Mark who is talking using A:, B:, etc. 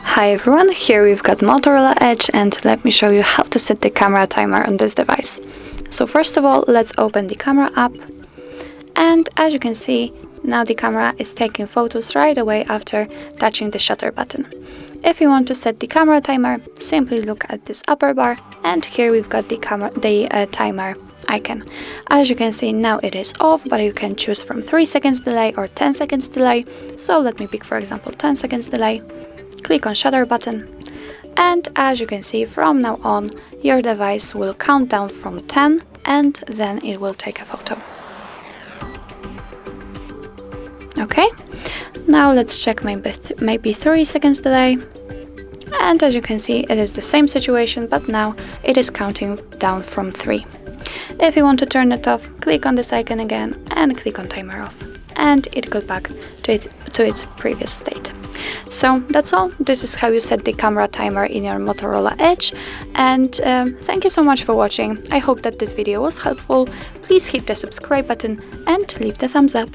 A: Hi everyone, here we've got Motorola Edge, and let me show you how to set the camera timer on this device. So first of all, let's open the camera app, and as you can see, now the camera is taking photos right away after touching the shutter button. If you want to set the camera timer, simply look at this upper bar, and here we've got the timer icon. As you can see, now it is off, but you can choose from 3 seconds delay or 10 seconds delay. So let me pick, for example, 10 seconds delay. Click on shutter button, and as you can see, from now on your device will count down from 10 and then it will take a photo. Okay, now let's check maybe 3 seconds delay, and as you can see, it is the same situation, but now it is counting down from 3. If you want to turn it off, click on this icon again and click on timer off, and it goes back to its previous state. So that's all. This is how you set the camera timer in your Motorola Edge, and thank you so much for watching. I hope that this video was helpful. Please hit the subscribe button and leave the thumbs up.